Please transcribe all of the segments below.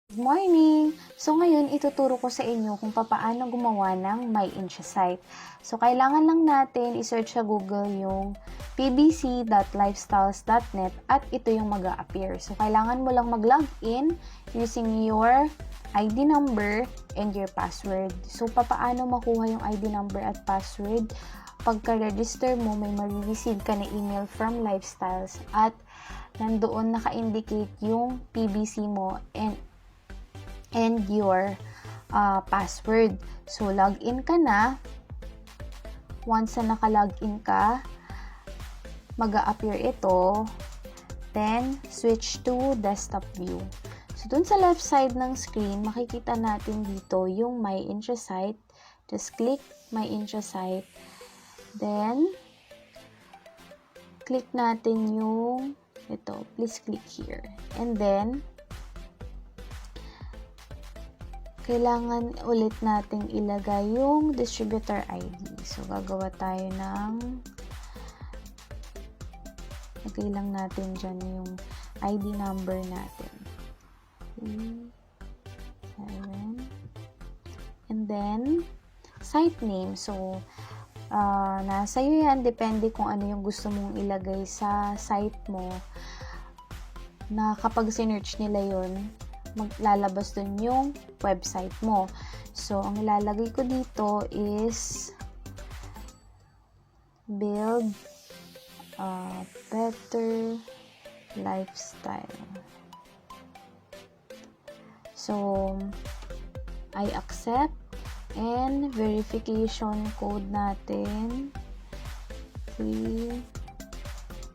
Good morning! So ngayon, ituturo ko sa inyo kung paano gumawa ng My Incha site. So kailangan lang natin i-search sa Google yung pbc.lifestyles.net at ito yung mag-a-appear. So kailangan mo lang mag-login using your ID number and your password. So paano makuha yung ID number at password? Pagka-register mo, may marireceive ka na email from Lifestyles at nandoon naka-indicate yung PBC mo and your password. So, login ka na. Once na naka-login ka, mag-a-appear ito. Then, switch to desktop view. So, dun sa left side ng screen, makikita natin dito yung My Incha site. Just click My Incha site. Then, click natin yung ito. Please click here. And then, kailangan ulit nating ilagay yung distributor ID. So, gagawa tayo lagay lang natin dyan yung ID number natin. 3, 7. And then, site name. So, nasa iyo yan. Depende kung ano yung gusto mong ilagay sa site mo. Na kapag sinearch nila yun, maglalabas dun yung website mo. So, ang ilalagay ko dito is build a better lifestyle. So, I accept and verification code natin 3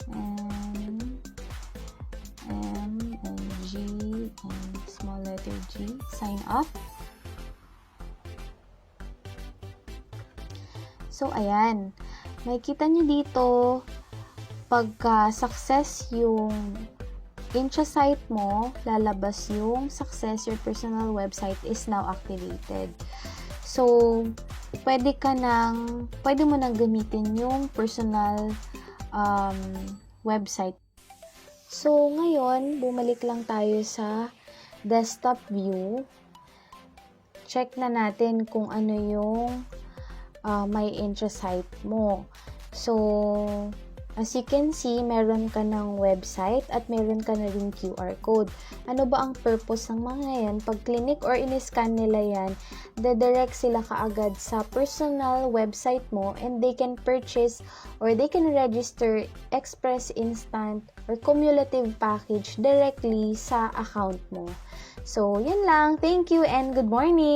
M and G and small letter G. Sign up. So, ayan. Makikita nyo dito, pagka success yung Incha site mo, lalabas yung success, your personal website is now activated. So, pwede mo nang gamitin yung personal website. So, ngayon, bumalik lang tayo sa desktop view. Check na natin kung ano yung My Incha site mo. So, as you can see, meron ka ng website at meron ka na rin QR code. Ano ba ang purpose ng mga yan? Pag clinic or in-scan nila yan, direct sila kaagad sa personal website mo and they can purchase or they can register express, instant, or cumulative package directly sa account mo. So, yan lang. Thank you and good morning!